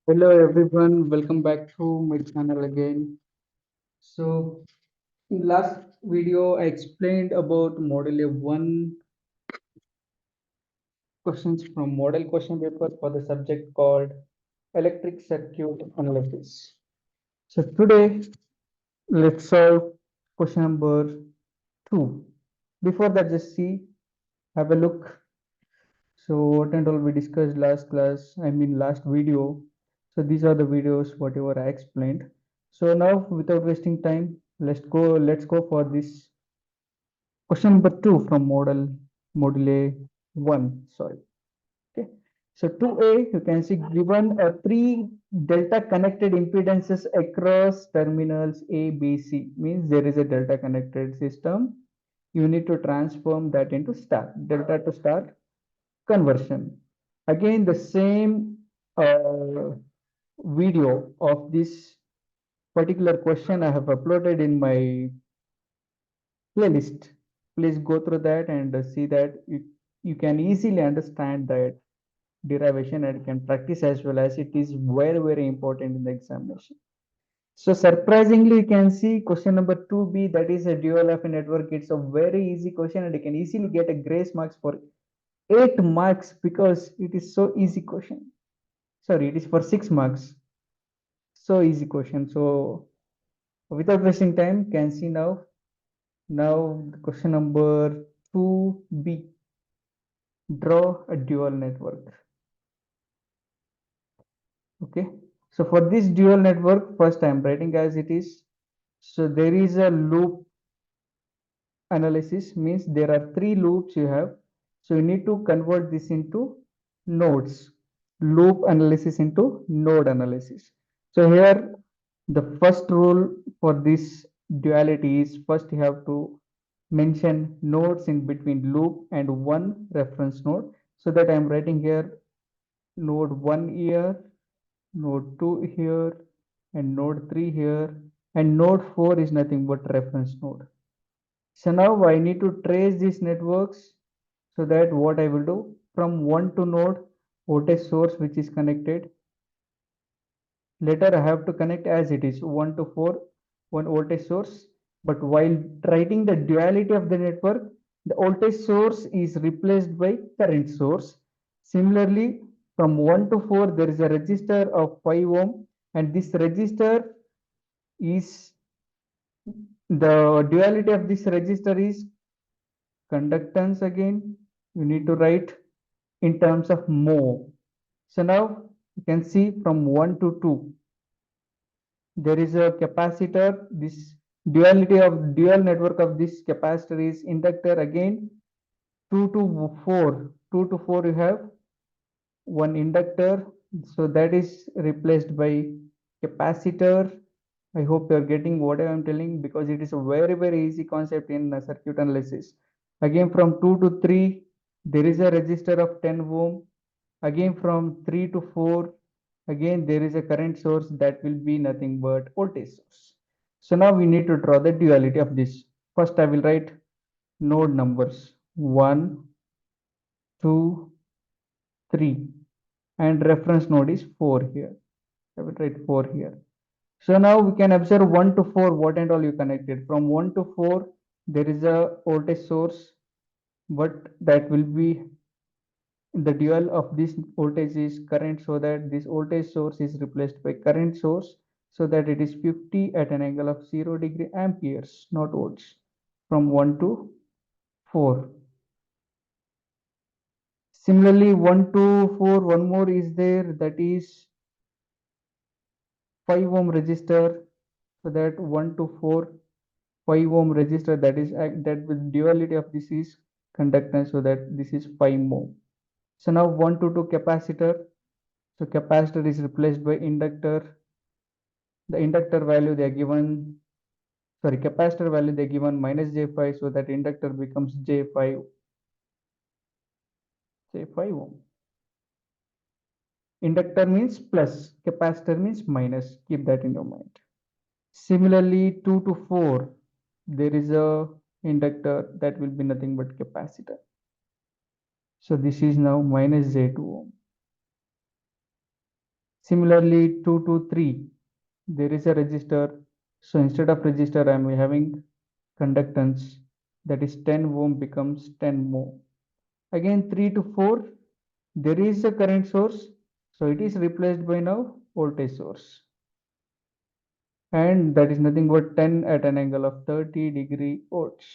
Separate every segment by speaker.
Speaker 1: Hello everyone, welcome back to my channel again. So in last video I explained about model A1 questions from model question paper for the subject called electric circuit analysis. So today let's solve question number 2. Before that just see, have a look. So what and all we discussed last class, I mean last video. So these are the videos, whatever I explained. So now without wasting time, let's go for this question number two from model A1. Sorry. Okay. So 2A, you can see given a three delta connected impedances across terminals A, B, C, means there is a delta connected system. You need to transform that into star, delta to star conversion. Again, the same video of this particular question I have uploaded in my playlist. Please go through that and see that you can easily understand that derivation and can practice as well as it is very, very important in the examination. So surprisingly, you can see question number 2B, that is a dual of a network. It's a very easy question and you can easily get a grace marks for 8 marks because it is so easy question. Sorry, it is for 6 marks. So easy question. So without wasting time, can see now. Now question number 2B. Draw a dual network. Okay. So for this dual network, first I am writing as it is. So there is a loop analysis, means there are three loops you have. So you need to convert this into nodes. Loop analysis into node analysis. So here the first rule for this duality is first you have to mention nodes in between loop and one reference node. So that I am writing here node 1 here, node 2 here, and node 3 here, and node 4 is nothing but reference node. So now I need to trace these networks, so that what I will do from one to node voltage source which is connected. Later I have to connect as it is 1 to 4 one voltage source. But while writing the duality of the network, the voltage source is replaced by current source. Similarly, from 1 to 4 there is a resistor of 5 ohm, and this resistor is the duality of this resistor is conductance. Again you need to write in terms of mho. So now you can see from 1 to 2 there is a capacitor. This duality of dual network of this capacitor is inductor. Again 2 to 4, 2 to 4 you have one inductor, so that is replaced by capacitor. I hope you are getting what I am telling, because it is a very, very easy concept in circuit analysis. Again from 2 to 3 there is a resistor of 10 ohm. Again from 3 to 4, again there is a current source that will be nothing but voltage source. So now we need to draw the duality of this. First I will write node numbers 1, 2, 3, and reference node is 4 here. I will write 4 here. So now we can observe 1 to 4 what and all you connected. From 1 to 4 there is a voltage source, but that will be the dual of this voltage is current, so that this voltage source is replaced by current source, so that it is 50 at an angle of 0 degree amperes, not volts, from 1 to 4. Similarly 1 to 4 one more is there, that is 5 ohm resistor. So that 1 to 4 5 ohm resistor, that is that with duality of this is conductance, so that this is 5 ohm. So now 1 to 2 capacitor. So capacitor is replaced by inductor. The inductor value they are given, sorry, capacitor value they are given minus J5, so that inductor becomes J5 ohm. Inductor means plus, capacitor means minus. Keep that in your mind. Similarly, 2 to 4, there is a inductor that will be nothing but capacitor. So this is now minus J2 ohm. Similarly, 2 to 3, there is a resistor. So instead of resistor, I am having conductance, that is 10 ohm becomes 10 mho. Again 3 to 4, there is a current source, so it is replaced by now voltage source, and that is nothing but 10 at an angle of 30-degree volts.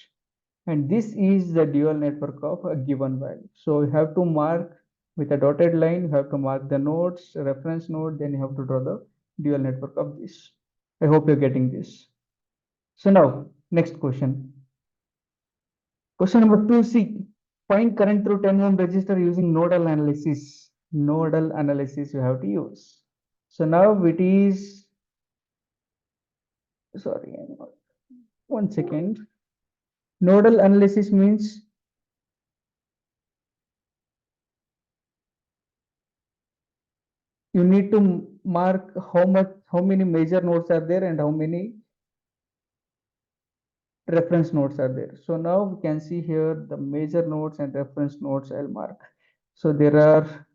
Speaker 1: And this is the dual network of a given value. So you have to mark with a dotted line, you have to mark the nodes, reference node, then you have to draw the dual network of this. I hope you're getting this. So now, next question. Question number 2C. Find current through 10 ohm resistor using nodal analysis. Nodal analysis you have to use. So now it is, sorry, one second. Nodal analysis means you need to mark how many major nodes are there and how many reference nodes are there. So now we can see here the major nodes and reference nodes I'll mark. So there are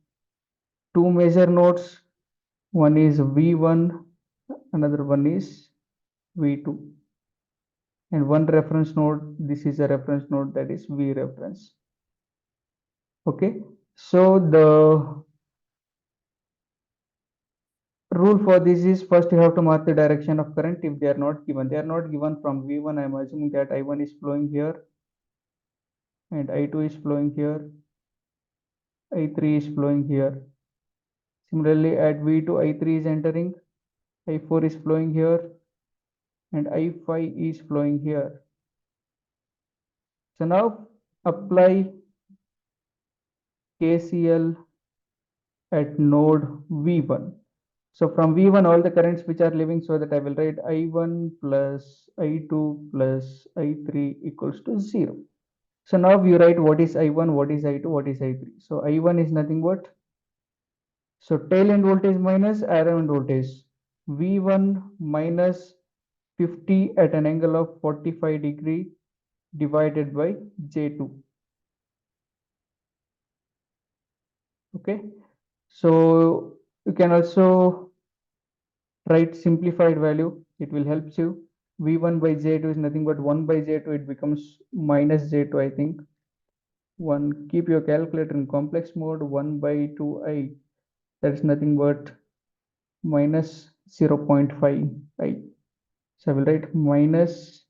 Speaker 1: two major nodes. One is V1, another one is V2. And one reference node, this is a reference node, that is V reference. Okay. So the rule for this is, first you have to mark the direction of current if they are not given. They are not given from V1. I am assuming that I1 is flowing here and I2 is flowing here, I3 is flowing here. Similarly, at V2, I3 is entering, I4 is flowing here, and I5 is flowing here. So now apply KCL at node V1. So from V1, all the currents which are leaving, so that I will write I1 plus I2 plus I3 equals to 0. So now you write what is I1, what is I2, what is I3. So I1 is nothing but, so tail end voltage minus arrow end voltage. V1 minus 50 at an angle of 45 degree divided by J2. Okay. So you can also write simplified value. It will help you. V1 by J2 is nothing but 1 by J2. It becomes minus J2, I think. 1. Keep your calculator in complex mode. 1 by 2i. That is nothing but minus 0.5i. So I will write minus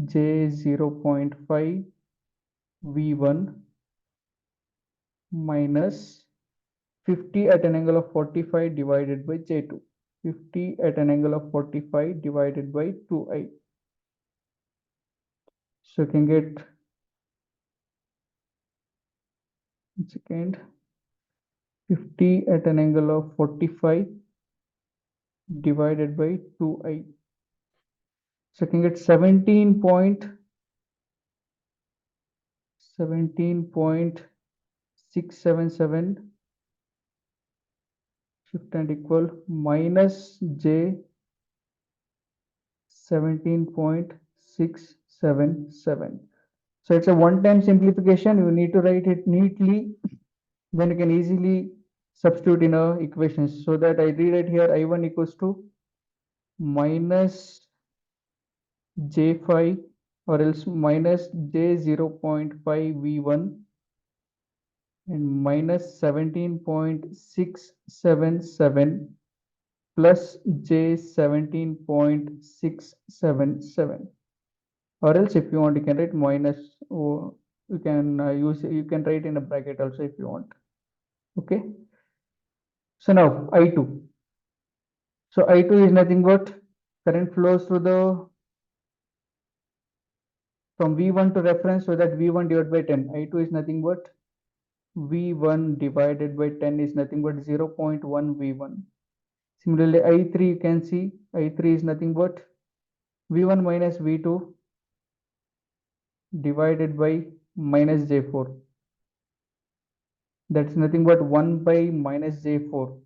Speaker 1: J 0.5 V1 minus 50 at an angle of 45 divided by J2. 50 at an angle of 45 divided by 2i. So you can get, second, 50 at an angle of 45 divided by 2i. So you can get 17.677 shift and equal minus J 17.677. So it's a one-time simplification. You need to write it neatly. Then you can easily substitute in a equations. So that I read it here, I1 equals to minus J5 or else minus J 0.5 V1 and minus 17.677 plus J 17.677. Or else if you want, you can write minus, or you can you can write in a bracket also if you want. Okay. So now I2. So I2 is nothing but current flows through the from V1 to reference, so that V1 divided by 10. I2 is nothing but V1 divided by 10 is nothing but 0.1 V1. Similarly, I3 you can see I3 is nothing but V1 minus V2 divided by minus J4. That's nothing but 1 by minus J4.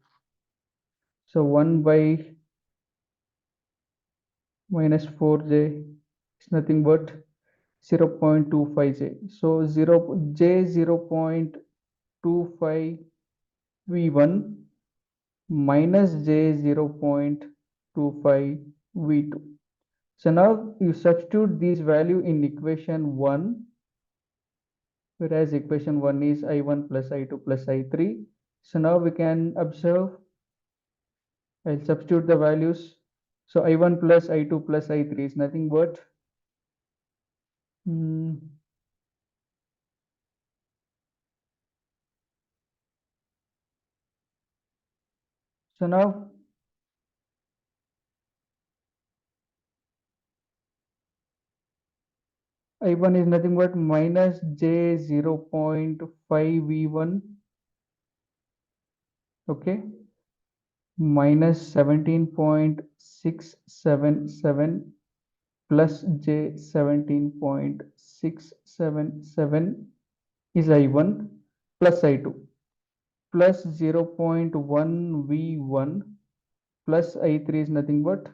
Speaker 1: So 1 by minus 4J is nothing but 0.25J. So 0 J 0.25 V1 minus j 0.25 V2. So now you substitute this value in equation 1, whereas equation 1 is I1 plus I2 plus I3. So now we can observe, I'll substitute the values. So I1 plus I2 plus I3 is nothing but hmm, so now I1 is nothing but minus j 0.5 V1, okay, minus 17.677 plus j 17.677 is I1 plus I2 plus 0.1 V1 plus I3 is nothing but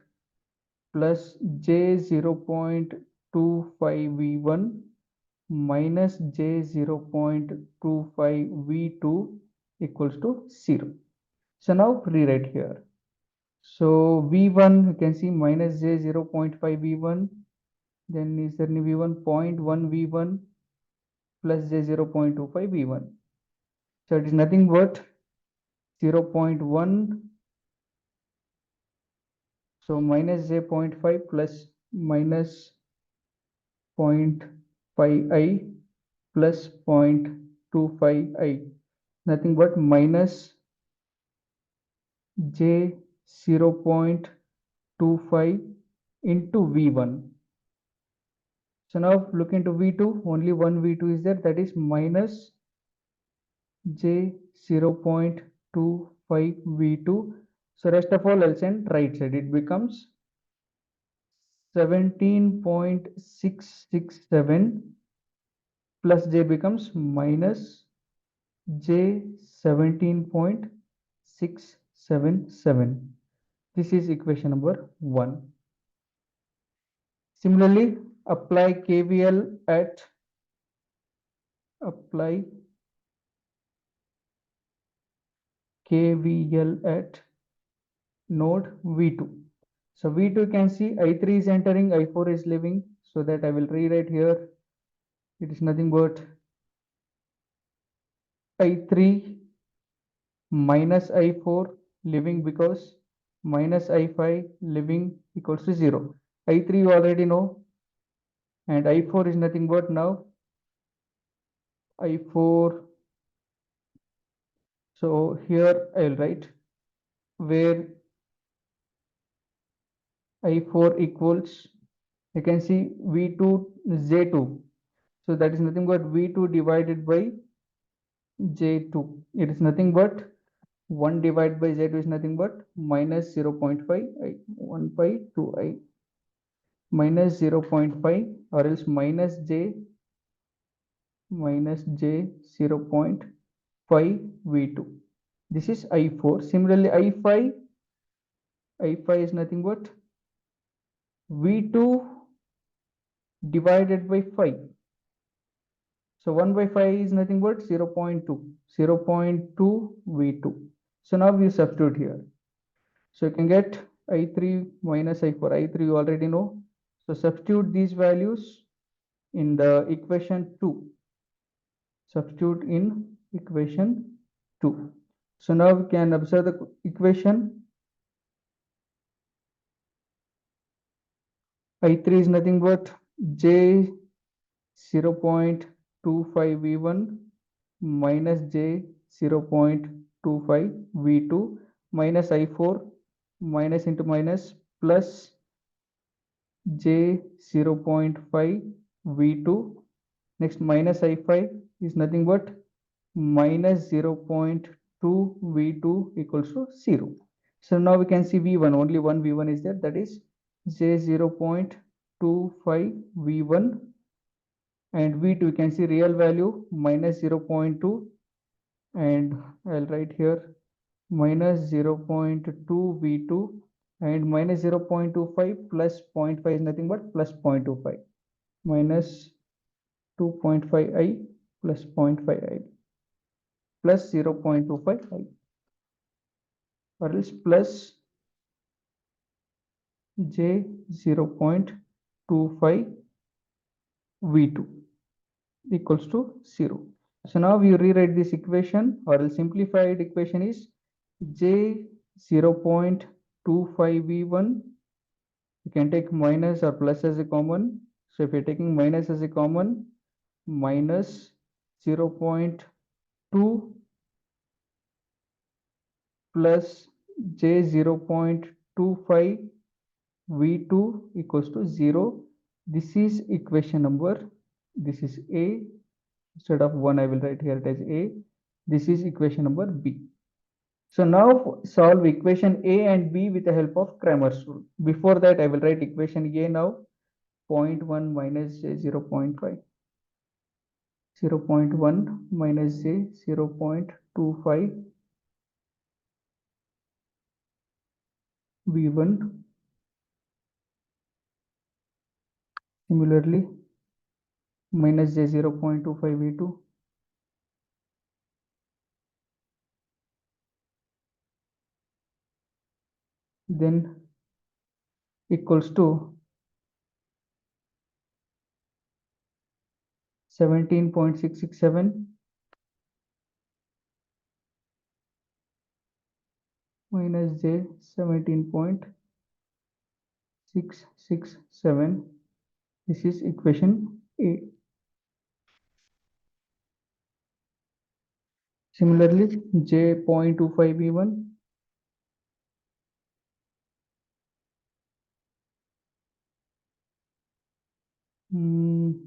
Speaker 1: plus j 0.25 V1 minus j 0.25 V2 equals to 0. So now rewrite here. So V1 you can see minus j 0.5 V1, then is there any V1 0.1 V1 plus j 0.25 V1. So it is nothing but 0.1, so minus j 0.5 plus minus 0.5 I plus 0.25 I, nothing but minus j 0.25 into V1. So now look into V2, only one V2 is there, that is minus j 0.25 V2. So rest of all I'll send right side, it becomes 17.667 plus j becomes minus j 17.677. This is equation number 1. Similarly, apply KVL at apply KVL at node V2. So V2 you can see I3 is entering, I4 is leaving, so that I will rewrite here. It is nothing but I3 minus I4 leaving because minus I5 leaving equals to 0. I3 you already know, and I4 is nothing but now I4. So here I'll write where I4 equals, you can see V2 J2. So that is nothing but V2 divided by J2. It is nothing but 1 divided by Z2 is nothing but minus 0.5 I, 1 by 2I minus 0.5 or else minus J 0.5 V2. This is I4. Similarly, I5 is nothing but V2 divided by 5. So 1 by 5 is nothing but 0.2, 0.2 V2. So now we substitute here. So you can get I3 minus I4. I3 you already know. So substitute these values in the equation 2. Substitute in equation 2. So now we can observe the equation. I3 is nothing but J 0.25 V1 minus j 0.25 V2 minus I4 minus into minus plus j 0.5 V2. Next minus I5 is nothing but minus 0.2 V2 equals to 0. So now we can see V1, only one V1 is there, that is j 0.25 V1, and V2 you can see real value minus 0.2, and I'll write here minus 0.2 V2 and minus 0.25 plus 0.5 is nothing but plus 0.25 minus 2.5 I plus 0.5 I plus 0.25 I. or else plus J 0.25 V2 equals to 0. So now we rewrite this equation, or else simplified equation is J 0.25 V1. You can take minus or plus as a common. So if you're taking minus as a common, minus 0.2 plus J 0.25 V2 equals to 0. This is equation number. This is A. Instead of 1, I will write here it as A. This is equation number B. So now solve equation A and B with the help of Cramer's rule. Before that, I will write equation A now. 0.1 minus J 0.5. 0.1 minus J 0.25 V1. Similarly, minus J 0.25 V2. Then equals to 17.667 minus J 17.667. This is equation A. Similarly, J 0.25 V1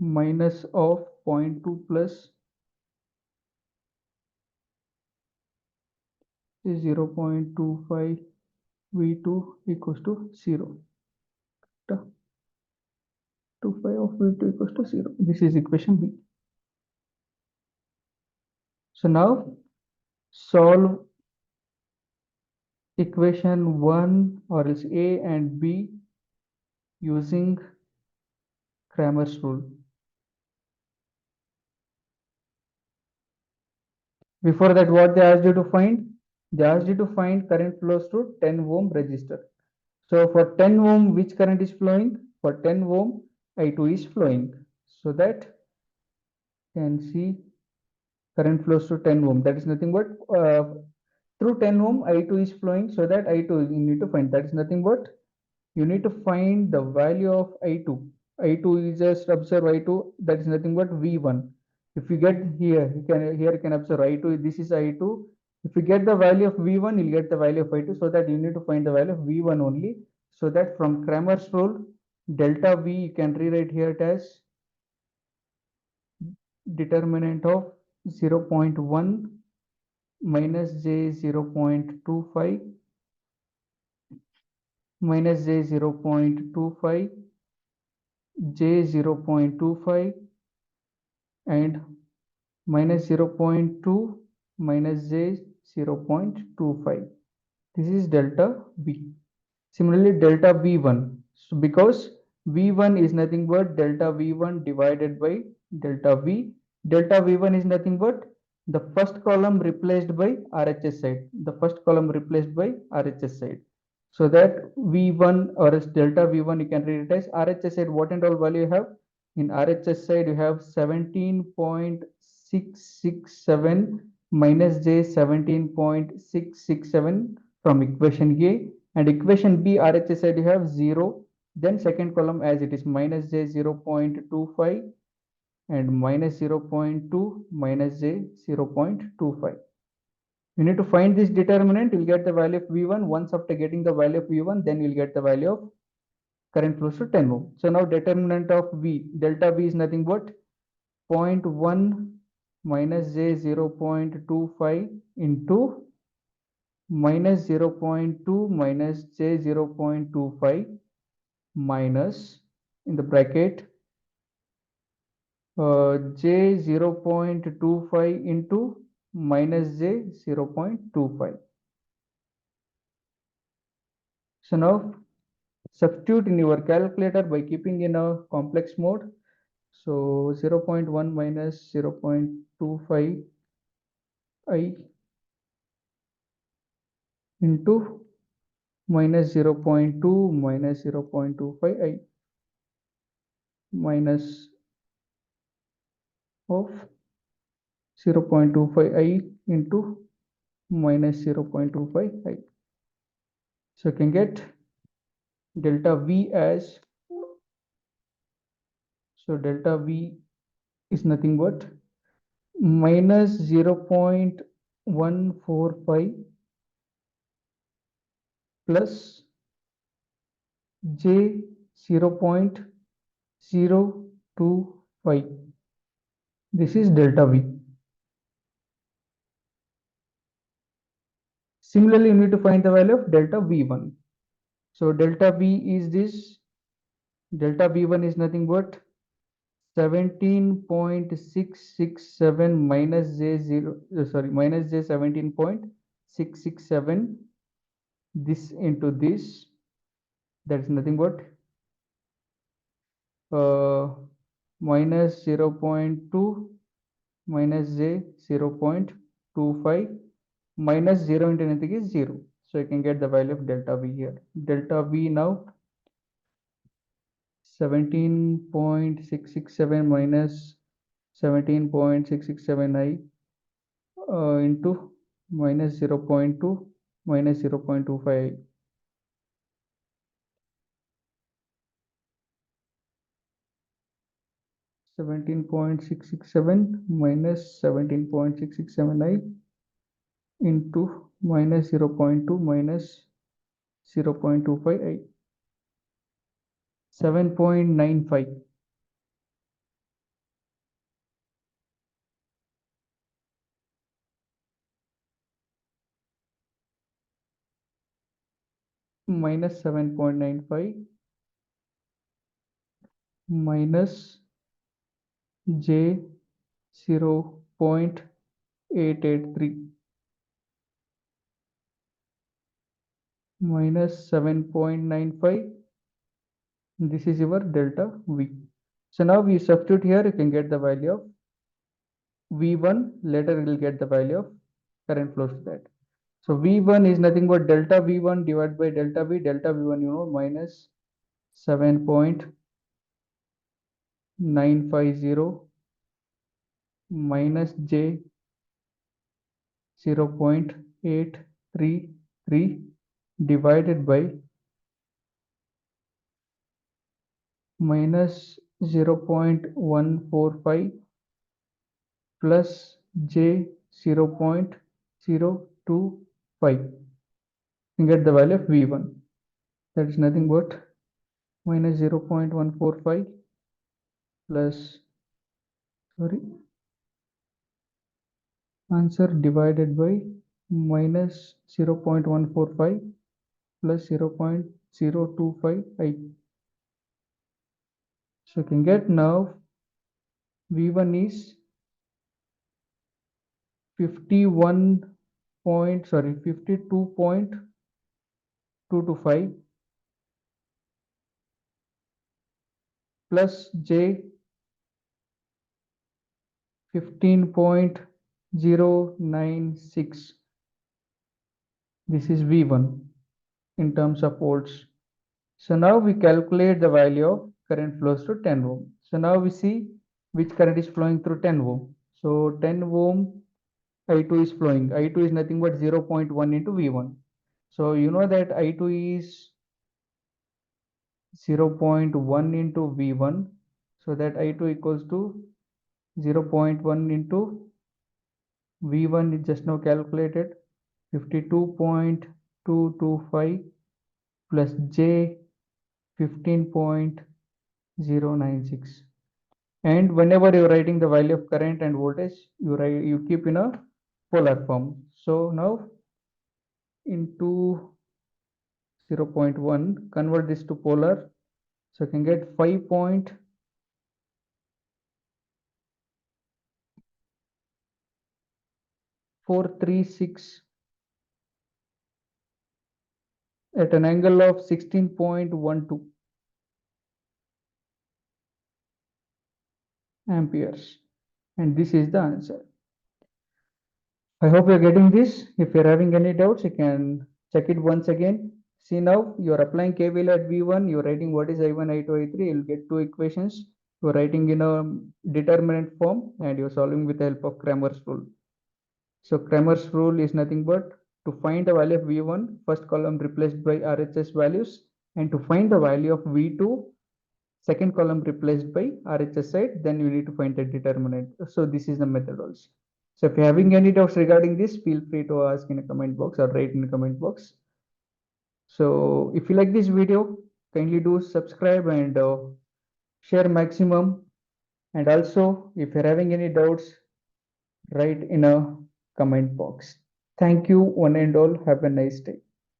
Speaker 1: minus of 0.2 plus 0.25 V2 equals to 0. 25 of V2 equals to 0. This is equation B. So now solve equation 1 or else A and B using Cramer's rule. Before that, what they asked you to find? They asked you to find current flows through 10 ohm resistor. So for 10 ohm, which current is flowing? For 10 ohm, I2 is flowing. So that can see current flows to 10 ohm. That is nothing but through 10 ohm, I2 is flowing. So that I2 you need to find. That is nothing but you need to find the value of I2. I2 is just observe I2. That is nothing but V1. If you get here, you can observe I2. This is I2. If you get the value of V1, you'll get the value of I2. So that you need to find the value of V1 only. So that from Cramer's rule, delta V you can rewrite here as determinant of 0.1 minus J 0.25 minus J 0.25 J 0.25 and minus 0.2 minus J 0.25. This is delta V. Similarly, delta V1. So because V1 is nothing but delta V1 divided by delta V. Delta V1 is nothing but the first column replaced by RHS side. The first column replaced by RHS side. So that V1 or as delta V1 you can read it as RHS side. What and all value you have? In RHS side you have 17.667 minus J 17.667 from equation A, and equation B RHS side you have 0. Then second column as it is minus J 0.25 and minus 0.2 minus J 0.25. You need to find this determinant. You'll get the value of V1. Once after getting the value of V1, then you'll get the value of current flows to 10 ohm. So now determinant of V, delta V is nothing but 0.1 minus J 0.25 into minus 0.2 minus J 0.25 minus in the bracket J 0.25 into minus J 0.25. So now substitute in your calculator by keeping in a complex mode. So 0.1 minus 0.25 I into minus 0.2 minus 0.25 I minus of 0.25 I into minus 0.25 I. So you can get delta V as, so delta V is nothing but minus 0.145 plus J 0.025. This is delta V. Similarly, you need to find the value of delta V1. So delta V is this. Delta V1 is nothing but 17.667 minus J0, minus J 17.667. This into this. That is nothing but minus 0.2 minus J 0.25 minus 0 into anything is 0. So you can get the value of delta V here. Delta V now 17.667 minus 17.667 I into minus 0.2 minus 0.25 I. 17.667 minus 17.667 I into minus 0.2 minus 0.25 I. 7.95 minus 7.95 minus J 0.883 minus 7.95. This is your delta V. So now we substitute here, you can get the value of V1. Later we will get the value of current flows to that. So V1 is nothing but delta V1 divided by delta V. Delta V1, minus 7.950 minus J 0.833 divided by minus 0.145 plus J 0.025. You get the value of V1. That is nothing but minus 0.145 plus, sorry, answer divided by minus 0.145 plus 0.025 I. So you can get now V1 is 51 point, sorry, 52.225 plus J 15.096. This is V1 in terms of volts. So now we calculate the value of current flows to 10 ohm. So now we see which current is flowing through 10 ohm. So 10 ohm I2 is flowing. I2 is nothing but 0.1 into V1. So you know that I2 is 0.1 into V1. So that I2 equals to 0.1 into V1 is just now calculated 52.225 plus J 15.096. And whenever you're writing the value of current and voltage, you keep in a polar form. So now into 0.1, convert this to polar. So you can get 5.436 at an angle of 16.12 amperes. And this is the answer. I hope you're getting this. If you're having any doubts, you can Check it once again. See now, you're applying KVL at V1, you're writing what is I1, I2, I3, you'll get two equations. You're writing in a determinant form and you're solving with the help of Cramer's rule. So Cramer's rule is nothing but to find the value of V1, first column replaced by RHS values, and to find the value of V2, second column replaced by RHS side, then you need to find the determinant. So this is the method also. So if you're having any doubts regarding this, feel free to ask in a comment box or write in the comment box. So if you like this video, kindly do subscribe and share maximum. And also, if you're having any doubts, write in a comment box. Thank you, one and all. Have a nice day.